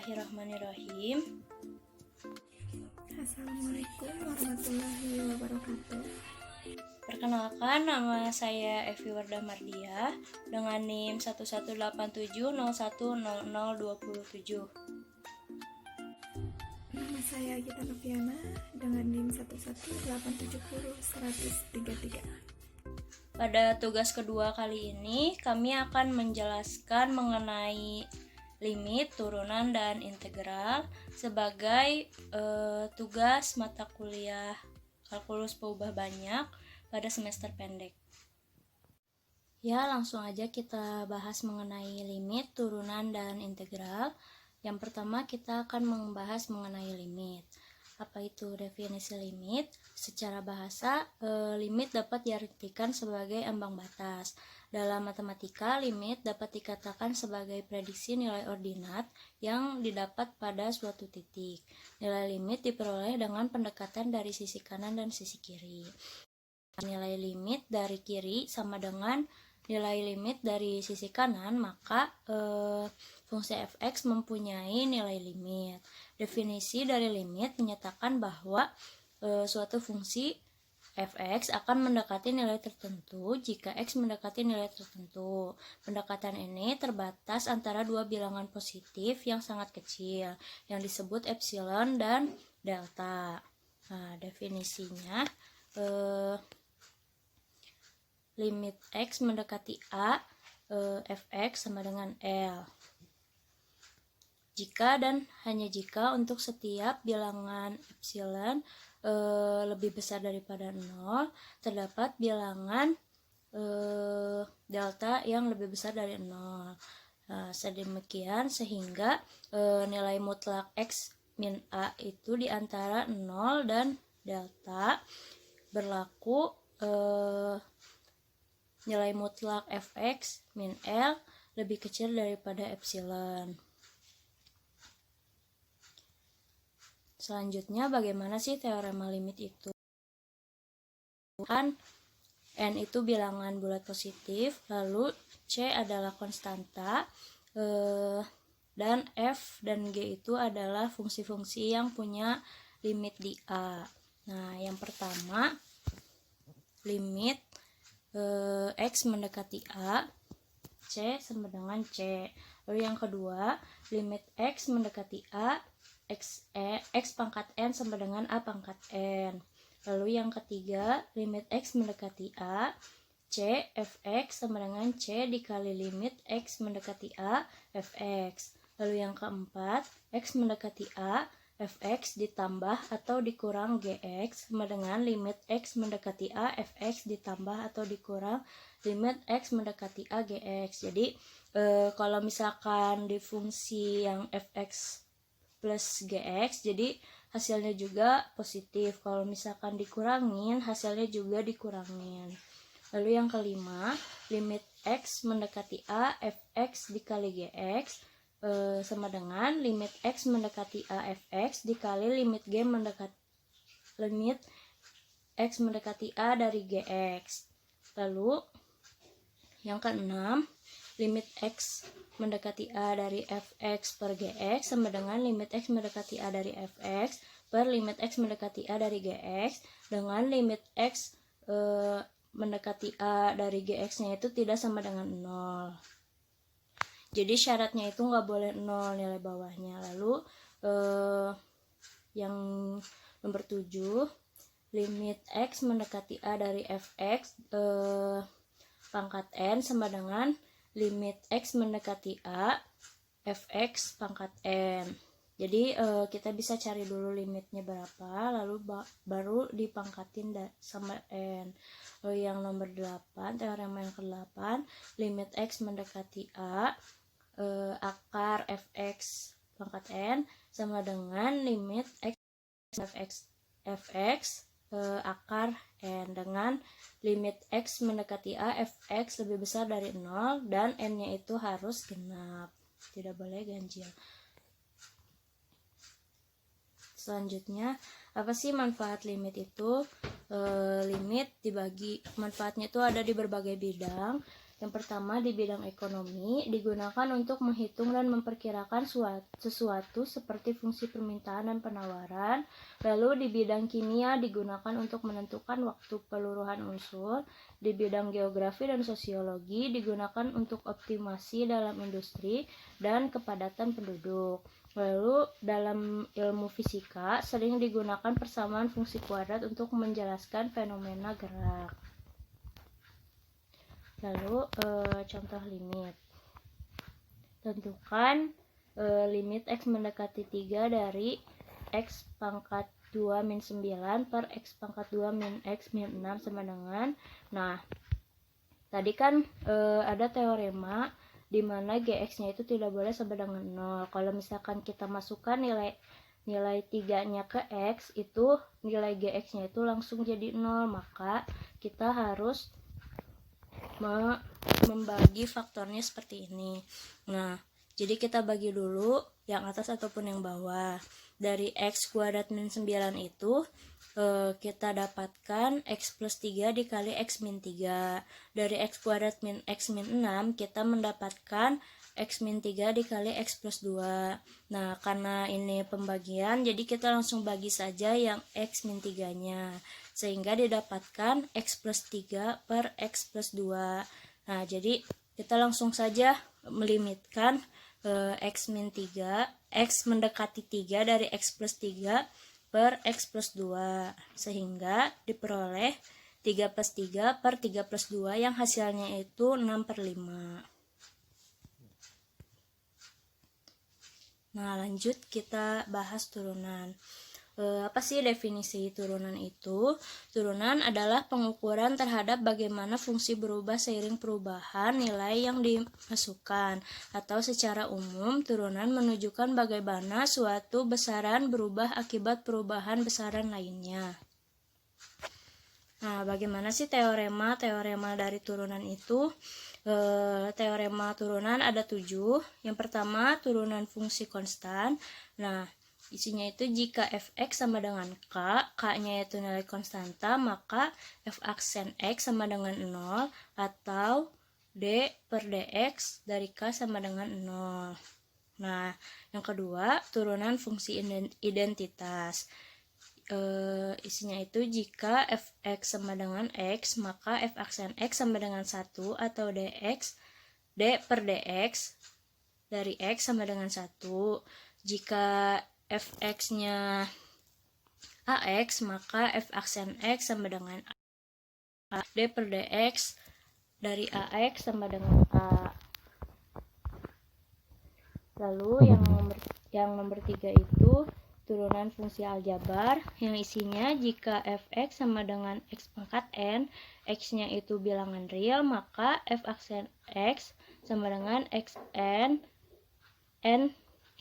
Bismillahirrahmanirrahim. Assalamualaikum warahmatullahi wabarakatuh. Perkenalkan, nama saya Evi Wardah Mardia dengan NIM 1187010027. Nama saya Gita Noviana dengan NIM 118701033. Pada tugas kedua kali ini, kami akan menjelaskan mengenai limit, turunan, dan integral sebagai tugas mata kuliah kalkulus peubah banyak pada semester pendek. Ya, langsung aja kita bahas mengenai limit, turunan, dan integral. Yang pertama kita akan membahas mengenai limit. Apa itu definisi limit? Secara bahasa, limit dapat diartikan sebagai ambang batas. Dalam matematika, limit dapat dikatakan sebagai prediksi nilai ordinat yang didapat pada suatu titik. Nilai limit diperoleh dengan pendekatan dari sisi kanan dan sisi kiri. Nilai limit dari kiri sama dengan nilai limit dari sisi kanan, maka fungsi f(x) mempunyai nilai limit. Definisi dari limit menyatakan bahwa suatu fungsi f(x) akan mendekati nilai tertentu jika x mendekati nilai tertentu. Pendekatan ini terbatas antara dua bilangan positif yang sangat kecil, yang disebut epsilon dan delta. Nah, definisinya limit x mendekati a, f(x) sama dengan L. Jika dan hanya jika untuk setiap bilangan epsilon lebih besar daripada 0, terdapat bilangan delta yang lebih besar dari 0. Sedemikian sehingga nilai mutlak x min a itu di antara 0 dan delta berlaku nilai mutlak f(x) min L lebih kecil daripada epsilon. Selanjutnya, bagaimana sih teorema limit itu? Kan N itu bilangan bulat positif, lalu C adalah konstanta, dan F dan G itu adalah fungsi-fungsi yang punya limit di A. Nah, yang pertama, limit x mendekati A, C sama dengan C. Lalu yang kedua, limit x mendekati A, x pangkat n sama dengan a pangkat n. Lalu yang ketiga, limit x mendekati a, c f(x) sama dengan c dikali limit x mendekati a, f(x). Lalu yang keempat, x mendekati a, f(x) ditambah atau dikurang gx sama dengan limit x mendekati a, f(x) ditambah atau dikurang limit x mendekati a, gx. Jadi kalau misalkan di fungsi yang f(x) plus gx, jadi hasilnya juga positif. Kalau misalkan dikurangin, hasilnya juga dikurangin. Lalu yang kelima, limit x mendekati a, f(x) dikali gx sama dengan limit x mendekati a, f(x) dikali limit limit x mendekati a dari gx. Lalu yang keenam, limit x mendekati a dari f(x) per gx sama dengan limit x mendekati a dari f(x) per limit x mendekati a dari gx, dengan limit x mendekati a dari gx-nya itu tidak sama dengan 0. Jadi syaratnya itu nggak boleh 0 nilai bawahnya. Lalu yang nomor 7, limit x mendekati a dari f(x) pangkat n sama dengan limit x mendekati a, f(x) pangkat n. Jadi kita bisa cari dulu limitnya berapa, lalu baru dipangkatin sama n. Lalu yang nomor 8, teorema yang ke-8, limit x mendekati a, akar f(x) pangkat n sama dengan limit x f(x) akar n, dengan limit x mendekati a, f(x) lebih besar dari 0 dan n-nya itu harus genap, tidak boleh ganjil. Selanjutnya, apa sih manfaat limit itu? limit dibagi manfaatnya itu ada di berbagai bidang. Yang pertama di bidang ekonomi, digunakan untuk menghitung dan memperkirakan sesuatu seperti fungsi permintaan dan penawaran. Lalu di bidang kimia digunakan untuk menentukan waktu peluruhan unsur. Di bidang geografi dan sosiologi digunakan untuk optimasi dalam industri dan kepadatan penduduk. Lalu dalam ilmu fisika sering digunakan persamaan fungsi kuadrat untuk menjelaskan fenomena gerak. Lalu contoh limit. Tentukan limit X mendekati 3 dari X pangkat 2 min 9 per X pangkat 2 min X min 6 sama dengan. Nah, tadi kan ada teorema di mana Gx-nya itu tidak boleh sama dengan 0. Kalau misalkan kita masukkan nilai 3-nya ke X, itu nilai Gx-nya itu langsung jadi 0. Maka kita harus membagi faktornya seperti ini. Nah, jadi kita bagi dulu yang atas ataupun yang bawah. Dari X kuadrat min 9 itu kita dapatkan X plus 3 dikali X min 3. Dari X kuadrat min X min 6 kita mendapatkan X min 3 dikali X plus 2. Nah, karena ini pembagian, jadi kita langsung bagi saja yang X min 3-nya. Sehingga didapatkan X plus 3 per X plus 2. Nah, jadi kita langsung saja melimitkan X min 3, X mendekati 3 dari X plus 3 per X plus 2. Sehingga diperoleh 3 plus 3 per 3 plus 2 yang hasilnya itu 6 per 5. Nah, lanjut kita bahas turunan. Apa sih definisi turunan itu? Turunan adalah pengukuran terhadap bagaimana fungsi berubah seiring perubahan nilai yang dimasukkan. Atau secara umum, turunan menunjukkan bagaimana suatu besaran berubah akibat perubahan besaran lainnya. Nah, bagaimana sih teorema dari turunan itu? Teorema turunan ada 7. Yang pertama, turunan fungsi konstan. Nah, isinya itu jika fx sama dengan k-nya itu nilai konstanta, maka f aksen x sama dengan 0 atau d per dx dari k sama dengan 0. Nah, yang kedua, turunan fungsi identitas. Isinya itu jika fx sama dengan x, maka f aksen x sama dengan 1 atau d per dx dari x sama dengan 1. Jika fx-nya ax, maka f aksen x sama dengan a. D per dx dari ax sama dengan a. Lalu yang nomor 3 itu turunan fungsi aljabar yang isinya jika fx sama dengan x pangkat n, x-nya itu bilangan real, maka f aksen x sama dengan xn n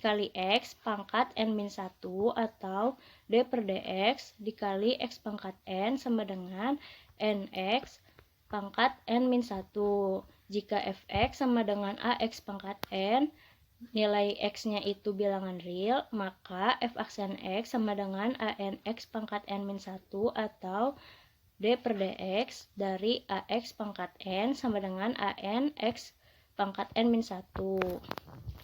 kali x pangkat n min 1 atau d per dx dikali x pangkat n sama dengan nx pangkat n min 1. Jika fx sama dengan ax pangkat n, nilai x-nya itu bilangan real, maka f aksen x sama dengan anx pangkat n min 1 atau d per dx dari ax pangkat n sama dengan anx pangkat n min 1.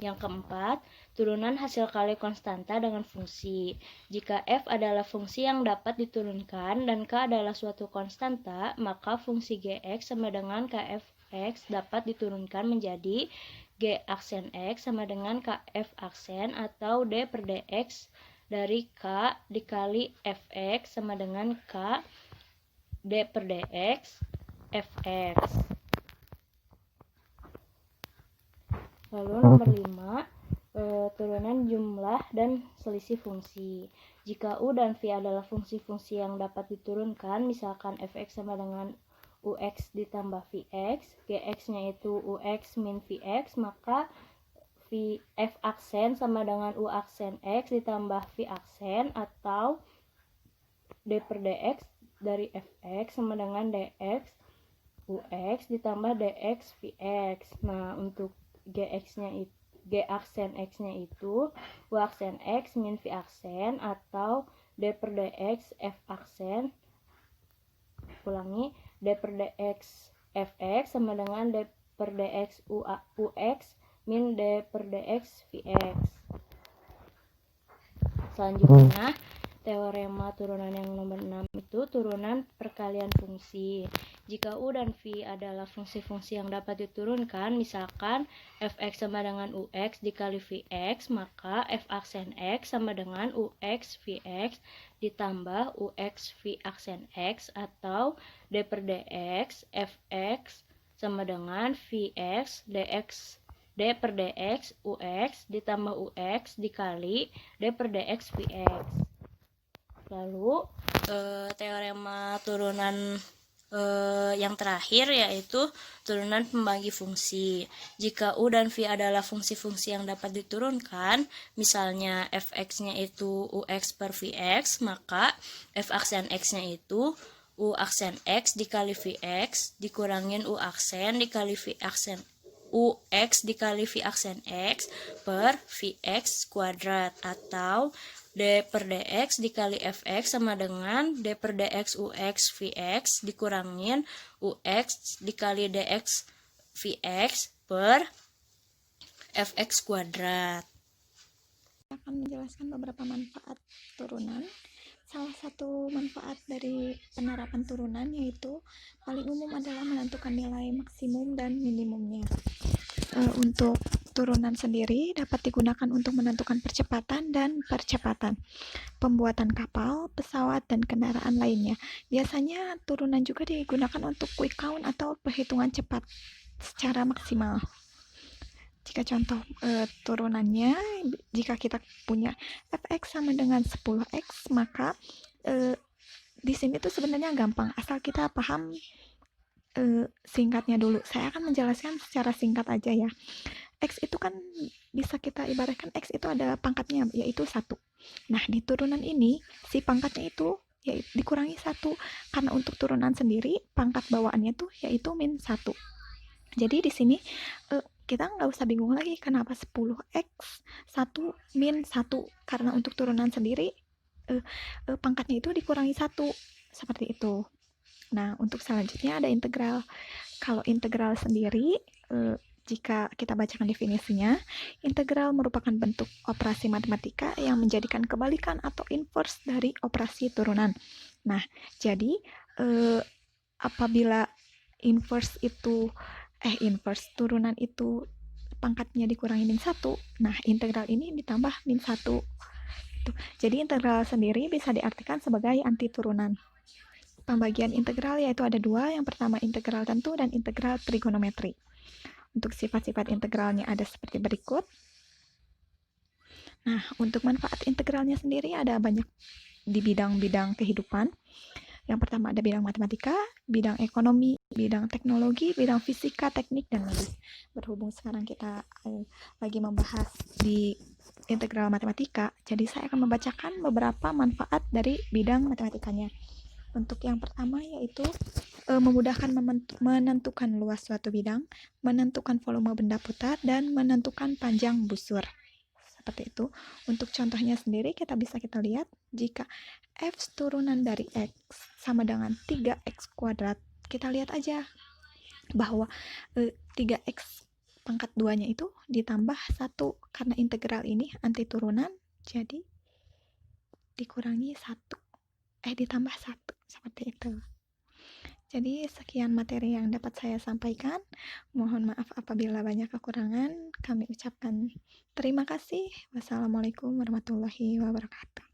Yang keempat, turunan hasil kali konstanta dengan fungsi. Jika f adalah fungsi yang dapat diturunkan dan k adalah suatu konstanta, maka fungsi gx sama dengan kfx dapat diturunkan menjadi g aksen x sama dengan kf aksen atau d per dx dari k dikali fx sama dengan k d per dx fx. Lalu nomor 5, turunan jumlah dan selisih fungsi. Jika u dan v adalah fungsi-fungsi yang dapat diturunkan, misalkan fx sama dengan ux ditambah vx, gx-nya itu ux min vx, maka f aksen sama dengan u aksen x ditambah v aksen atau d per dx dari fx sama dengan dx ux ditambah dx vx. Nah, untuk gx-nya itu g aksen x-nya itu u aksen x min v aksen atau d per dx f aksen Ulangi, d per dx fx sama dengan d per dx ux min d per dx vx. Selanjutnya, teorema turunan yang nomor 6 itu turunan perkalian fungsi. Jika U dan V adalah fungsi-fungsi yang dapat diturunkan, misalkan fx sama dengan ux dikali vx, maka f aksen x sama dengan ux vx ditambah ux v aksen x, atau d per dx fx sama dengan vx dx d per dx ux ditambah ux dikali d per dx vx. Lalu teorema turunan yang terakhir yaitu turunan pembagi fungsi. Jika U dan V adalah fungsi-fungsi yang dapat diturunkan, misalnya fx-nya itu ux per vx, maka f aksen x-nya itu u aksen x dikali vx dikurangin u aksen dikali v aksen ux dikali v aksen x per vx kuadrat, atau d per dx dikali fx sama dengan d per dx ux vx dikurangin ux dikali dx vx per fx kuadrat. Saya akan menjelaskan beberapa manfaat turunan. Salah satu manfaat dari penerapan turunan yaitu paling umum adalah menentukan nilai maksimum dan minimumnya. Untuk turunan sendiri dapat digunakan untuk menentukan percepatan dan percepatan pembuatan kapal, pesawat, dan kendaraan lainnya. Biasanya turunan juga digunakan untuk quick count atau perhitungan cepat secara maksimal. Jika contoh turunannya, jika kita punya fx sama dengan 10x, maka di sini tuh sebenarnya gampang, asal kita paham singkatnya dulu. Saya akan menjelaskan secara singkat aja ya. X itu kan bisa kita ibaratkan X itu ada pangkatnya, yaitu 1. Nah, di turunan ini, si pangkatnya itu dikurangi 1. Karena untuk turunan sendiri, pangkat bawaannya tuh yaitu min 1. Jadi di sini kita nggak usah bingung lagi kenapa 10x 1 min 1. Karena untuk turunan sendiri, pangkatnya itu dikurangi 1. Seperti itu. Nah, untuk selanjutnya ada integral. Kalau integral sendiri, jika kita bacakan definisinya, integral merupakan bentuk operasi matematika yang menjadikan kebalikan atau inverse dari operasi turunan. Nah, jadi apabila inverse turunan itu pangkatnya dikurangi min 1, nah integral ini ditambah min 1. Jadi integral sendiri bisa diartikan sebagai anti turunan. Pembagian integral yaitu ada 2, yang pertama integral tentu dan integral trigonometri. Untuk sifat-sifat integralnya ada seperti berikut. Nah, untuk manfaat integralnya sendiri ada banyak di bidang-bidang kehidupan. Yang pertama ada bidang matematika, bidang ekonomi, bidang teknologi, bidang fisika, teknik, dan medis. Berhubung sekarang kita lagi membahas di integral matematika, jadi saya akan membacakan beberapa manfaat dari bidang matematikanya. Untuk yang pertama yaitu memudahkan menentukan luas suatu bidang, menentukan volume benda putar, dan menentukan panjang busur. Seperti itu. Untuk contohnya sendiri kita lihat jika f turunan dari x sama dengan 3x kuadrat, kita lihat aja bahwa 3x pangkat 2-nya itu ditambah 1 karena integral ini anti turunan, jadi dikurangi 1. Ditambah 1, seperti itu. Jadi sekian materi yang dapat saya sampaikan. Mohon maaf apabila banyak kekurangan. Kami ucapkan terima kasih. Wassalamualaikum warahmatullahi wabarakatuh.